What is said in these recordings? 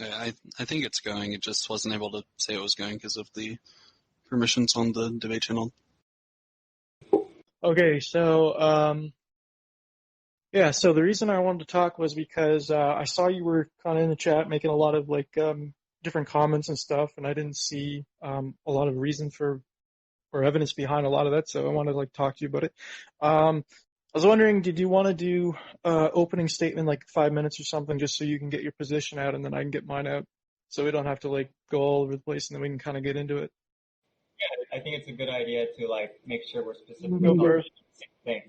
I think it's going. It just wasn't able to say it was going because of the permissions on the debate channel. Okay, so yeah, so the reason I wanted to talk was because I saw you were kind of in the chat making a lot of different comments and stuff, and I didn't see a lot of reason for or evidence behind a lot of that, so I wanted to talk to you about it. I was wondering, did you want to do opening statement 5 minutes or something, just so you can get your position out, and then I can get mine out, so we don't have to go all over the place, and then we can kind of get into it. Yeah, I think it's a good idea to make sure we're specific Go on the first. same thing.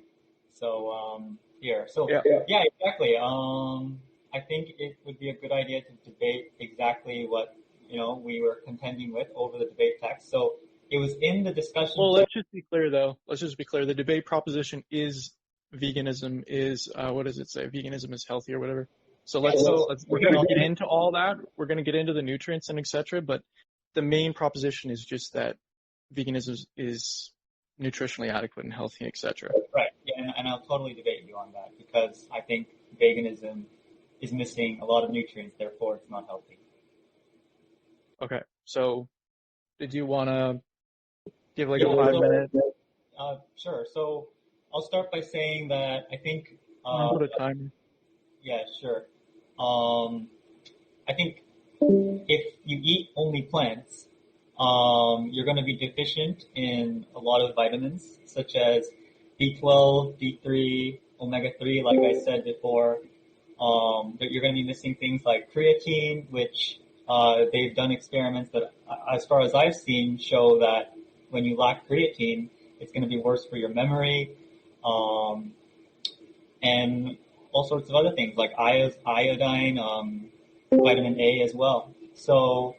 So here, so Yeah. yeah, exactly. I think it would be a good idea to debate exactly what we were contending with over the debate text. So it was in the discussion. Well, let's just be clear, though. Let's just be clear. The debate proposition is veganism is what does it say? Veganism is healthy or whatever. So we're going to get into all that. We're going to get into the nutrients and etc. But the main proposition is just that veganism is nutritionally adequate and healthy, etc. Right. Yeah, and I'll totally debate you on that because I think veganism is missing a lot of nutrients, therefore it's not healthy. Okay. So did you want to give a 5-minute? Sure. So I'll start by saying that I think. Put a timer. Yeah, sure. I think if you eat only plants, you're going to be deficient in a lot of vitamins, such as B12, D3, omega-3, like I said before. You're going to be missing things like creatine, which they've done experiments that, as far as I've seen, show that when you lack creatine, it's going to be worse for your memory, and all sorts of other things like iodine, vitamin A as well. So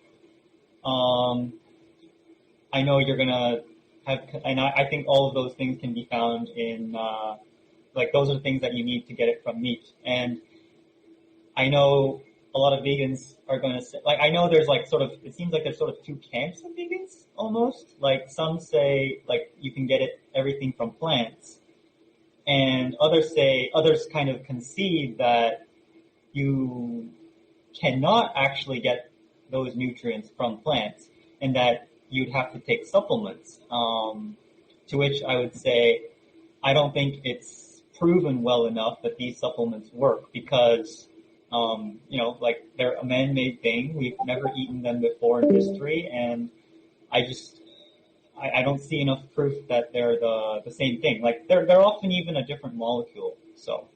I know you're going to have, and I think all of those things can be found in, those are the things that you need to get it from meat. And I know a lot of vegans are going to say, I know there's it seems like there's sort of two camps of vegans almost. Some say, you can get everything from plants. And others kind of concede that you cannot actually get those nutrients from plants and that you'd have to take supplements. To which I would say, I don't think it's proven well enough that these supplements work because, they're a man-made thing. We've never eaten them before in history, and I don't see enough proof that they're the same thing. They're often even a different molecule. So,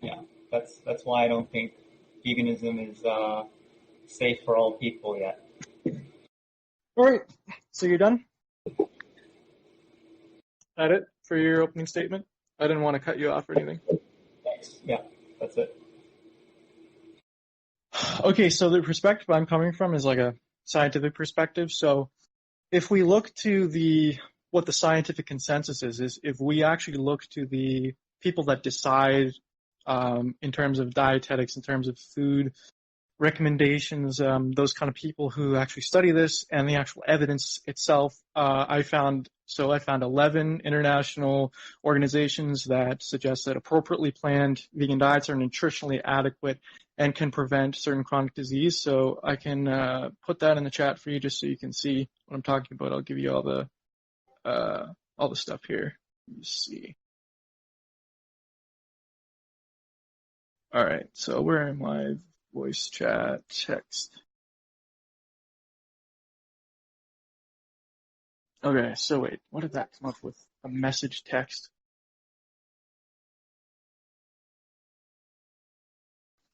yeah, that's why I don't think veganism is safe for all people yet. All right. So you're done? That it for your opening statement? I didn't want to cut you off or anything. Thanks. Yeah, that's it. Okay, so the perspective I'm coming from is a scientific perspective. So if we look to what the scientific consensus is if we actually look to the people that decide in terms of dietetics, in terms of food recommendations, those kind of people who actually study this and the actual evidence itself, I found 11 international organizations that suggest that appropriately planned vegan diets are nutritionally adequate and can prevent certain chronic disease. So I can put that in the chat for you just so you can see what I'm talking about. I'll give you all the stuff here. Let me see. All right, so where am I? Voice chat, text. Okay, so wait, what did that come up with? A message text?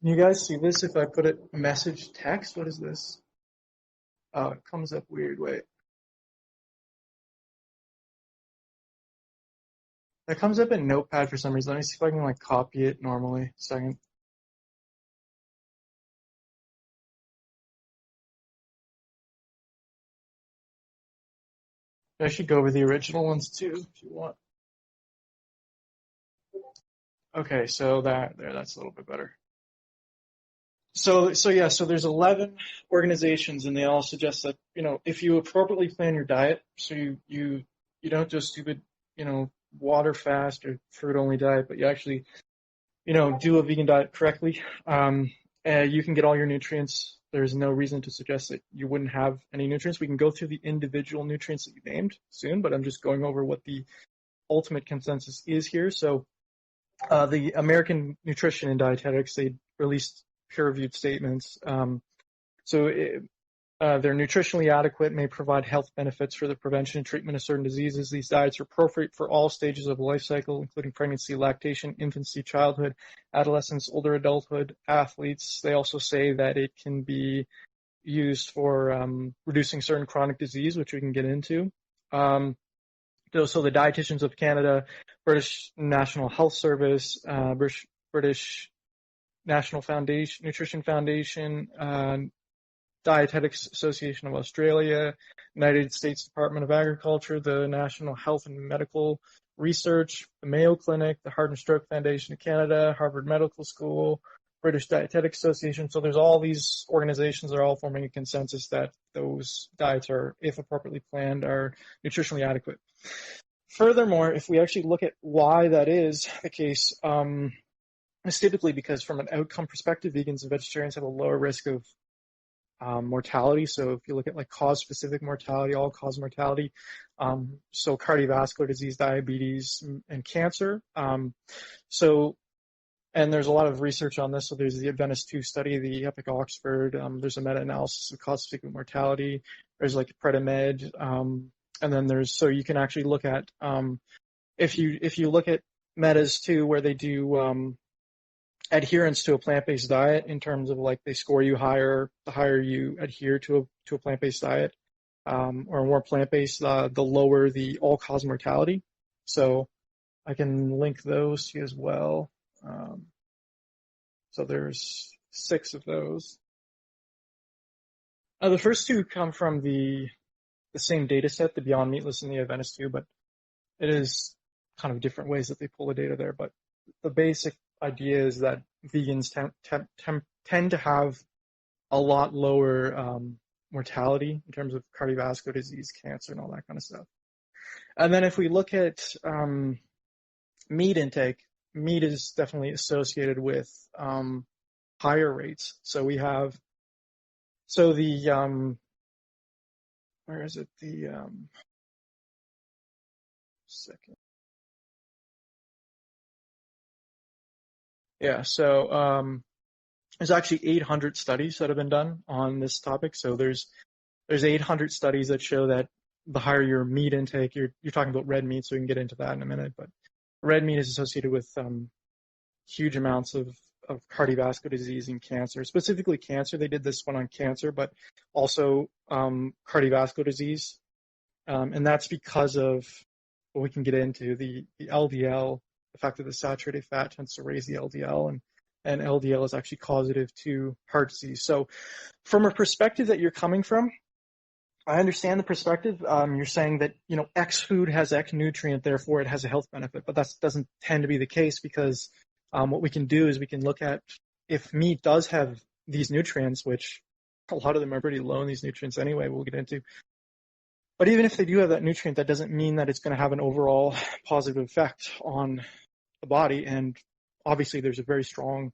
Can you guys see this if I put it message text? What is this? Oh, it comes up weird, wait. That comes up in Notepad for some reason. Let me see if I can copy it normally. Second. I should go over the original ones too, if you want. Okay, so that's a little bit better. So there's 11 organizations, and they all suggest that if you appropriately plan your diet, so you don't do a stupid water fast or fruit only diet, but you actually do a vegan diet correctly, You can get all your nutrients. There's no reason to suggest that you wouldn't have any nutrients. We can go through the individual nutrients that you named soon, but I'm just going over what the ultimate consensus is here. So the American Nutrition and Dietetics, they released peer-reviewed statements. They're nutritionally adequate, may provide health benefits for the prevention and treatment of certain diseases. These diets are appropriate for all stages of the life cycle, including pregnancy, lactation, infancy, childhood, adolescence, older adulthood, athletes. They also say that it can be used for reducing certain chronic disease, which we can get into. So the Dietitians of Canada, British National Health Service, British National Foundation, Nutrition Foundation, Dietetics Association of Australia, United States Department of Agriculture, the National Health and Medical Research, the Mayo Clinic, the Heart and Stroke Foundation of Canada, Harvard Medical School, British Dietetics Association. So there's all these organizations that are all forming a consensus that those diets are, if appropriately planned, are nutritionally adequate. Furthermore, if we actually look at why that is the case, it's typically because from an outcome perspective, vegans and vegetarians have a lower risk of mortality. So if you look at like cause-specific mortality, all-cause mortality, so cardiovascular disease, diabetes, and cancer. And there's a lot of research on this. So there's the Adventist 2 study, the Epic Oxford. There's a meta-analysis of cause-specific mortality. There's like Predimed. And then so you can actually look at, if you look at metas too, where they do adherence to a plant-based diet in terms of like they score you higher the higher you adhere to a plant-based diet, or more plant-based, the lower the all-cause mortality. So I can link those to you as well. So there's 6 of those. The first 2 come from the same data set, the Beyond Meatless and the Adventist 2, but it is kind of different ways that they pull the data there. But the basic idea is that vegans tend to have a lot lower mortality in terms of cardiovascular disease, cancer, and all that kind of stuff. And then if we look at meat intake, meat is definitely associated with higher rates. So we have, where is it? Second. Yeah, so there's actually 800 studies that have been done on this topic. So there's 800 studies that show that the higher your meat intake, you're talking about red meat, so we can get into that in a minute, but red meat is associated with huge amounts of cardiovascular disease and cancer, specifically cancer. They did this one on cancer, but also cardiovascular disease. And that's because of what we can get into, the LDL, the fact that the saturated fat tends to raise the LDL, and LDL is actually causative to heart disease. So from a perspective that you're coming from, I understand the perspective. You're saying that, X food has X nutrient, therefore it has a health benefit, but that doesn't tend to be the case, because what we can do is we can look at if meat does have these nutrients, which a lot of them are pretty low in these nutrients anyway, we'll get into. But even if they do have that nutrient, that doesn't mean that it's going to have an overall positive effect on the body. And obviously there's a very strong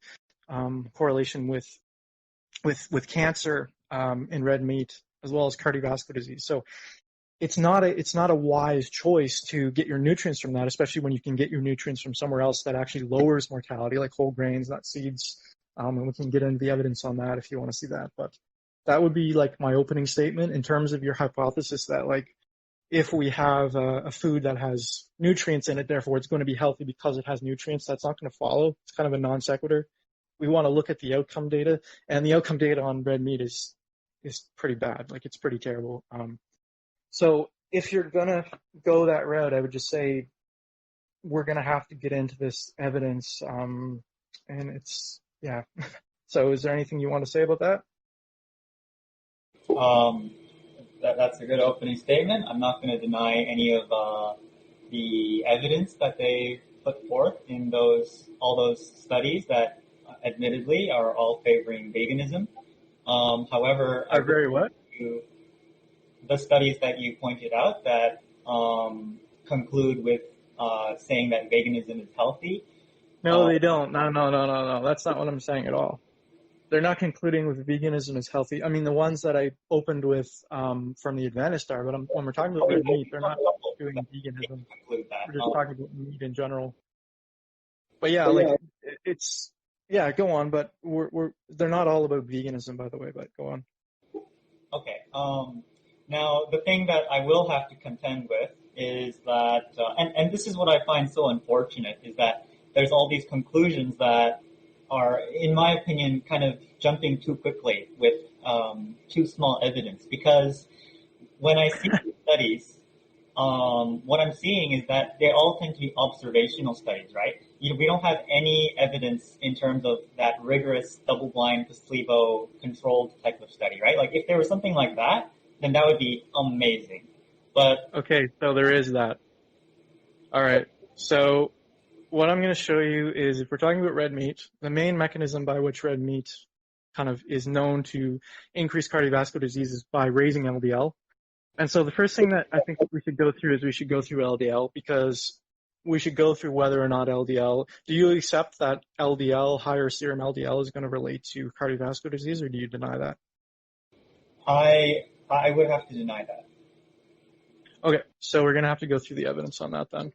correlation with cancer in red meat, as well as cardiovascular disease. So it's not a wise choice to get your nutrients from that, especially when you can get your nutrients from somewhere else that actually lowers mortality, like whole grains, not seeds. And we can get into the evidence on that if you want to see that. But that would be like my opening statement in terms of your hypothesis that like if we have a food that has nutrients in it, therefore it's going to be healthy because it has nutrients. That's not going to follow. It's kind of a non sequitur. We want to look at the outcome data, and the outcome data on red meat is pretty bad. Like it's pretty terrible. So if you're going to go that route, I would just say we're going to have to get into this evidence. And it's, yeah. So is there anything you want to say about that? That's a good opening statement. I'm not going to deny any of the evidence that they put forth in all those studies that admittedly are all favoring veganism. However, Are very what? The studies that you pointed out that conclude with saying that veganism is healthy. No, they don't. No. That's not what I'm saying at all. they're not concluding with veganism is healthy. I mean, the ones that I opened with from the Adventist are, but when we're talking about red meat, they're not doing veganism. Conclude that. We're just talking about meat in general. But yeah, it's yeah. Go on, but they're not all about veganism, by the way. But go on. Okay. Now, the thing that I will have to contend with is that, and this is what I find so unfortunate, is that there's all these conclusions that are, in my opinion, kind of jumping too quickly with too small evidence. Because when I see these studies, what I'm seeing is that they all tend to be observational studies, right? We don't have any evidence in terms of that rigorous double-blind placebo-controlled type of study, right? Like if there was something like that, then that would be amazing. But okay, so there is that. All right. So what I'm going to show you is, if we're talking about red meat, the main mechanism by which red meat kind of is known to increase cardiovascular disease is by raising LDL. And so the first thing that I think we should go through is we should go through LDL, because we should go through whether or not LDL, do you accept that LDL, higher serum LDL, is going to relate to cardiovascular disease, or do you deny that? I would have to deny that. Okay, so we're going to have to go through the evidence on that then.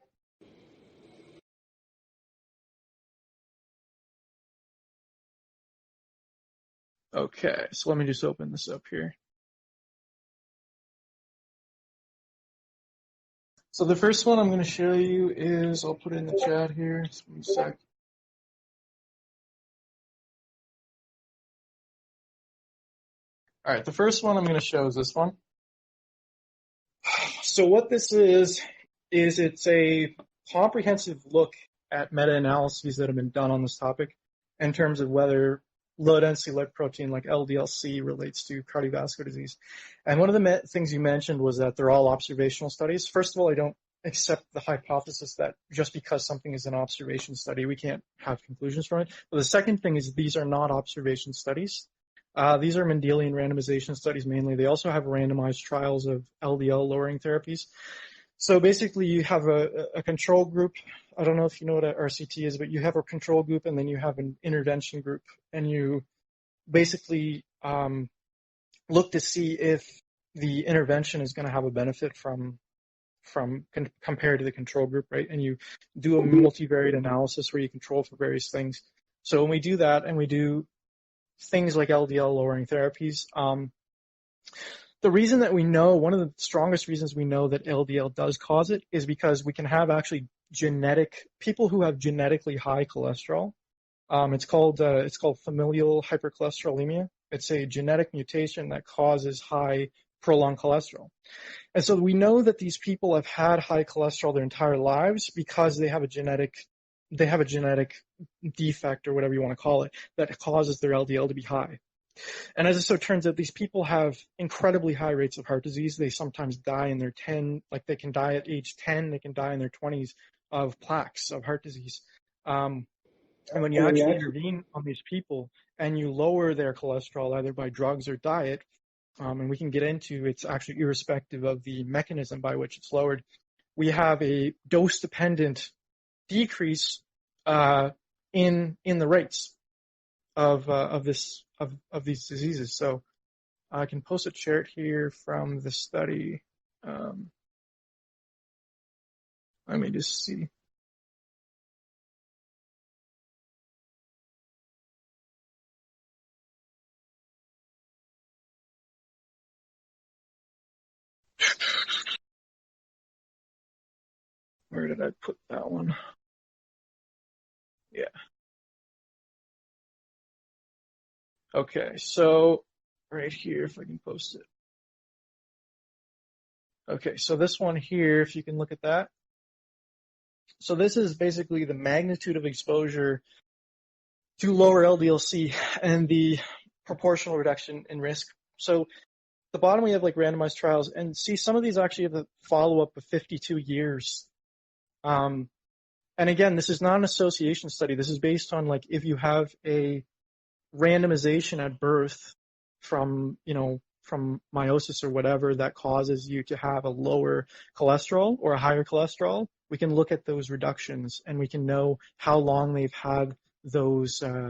Okay, so let me just open this up here. So the first one I'm going to show you is, I'll put it in the chat here, just one sec. All right, the first one I'm going to show is this one. So what this is it's a comprehensive look at meta-analyses that have been done on this topic in terms of whether low-density lipoprotein like LDL-C relates to cardiovascular disease. And one of the things you mentioned was that they're all observational studies. First of all, I don't accept the hypothesis that just because something is an observation study, we can't have conclusions from it. But the second thing is these are not observation studies. These are Mendelian randomization studies mainly. They also have randomized trials of LDL lowering therapies. So basically you have a control group. I don't know if you know what a RCT is, but you have a control group and then you have an intervention group, and you basically look to see if the intervention is going to have a benefit compared to the control group, right? And you do a multivariate analysis where you control for various things. So when we do that and we do things like LDL lowering therapies, the reason that we know, one of the strongest reasons we know that LDL does cause it is because we can have actually people who have genetically high cholesterol. It's called familial hypercholesterolemia. It's a genetic mutation that causes high prolonged cholesterol. And so we know that these people have had high cholesterol their entire lives because they have a genetic defect, or whatever you want to call it, that causes their LDL to be high. And as it so turns out, these people have incredibly high rates of heart disease. They sometimes die in their they can die at age 10, they can die in their 20s of plaques of heart disease. And when you actually intervene on these people and you lower their cholesterol either by drugs or diet, and we can get into, it's actually irrespective of the mechanism by which it's lowered, we have a dose-dependent decrease in the rates of these diseases. So I can post a chart here from the study. Let me just see. Where did I put that one? Yeah. Okay, so right here, if I can post it. Okay, so this one here, if you can look at that. So this is basically the magnitude of exposure to lower LDL-C and the proportional reduction in risk. So the bottom we have like randomized trials, and see some of these actually have a follow-up of 52 years. And again, this is not an association study. This is based on like if you have a randomization at birth from meiosis or whatever that causes you to have a lower cholesterol or a higher cholesterol, we can look at those reductions and we can know how long they've had those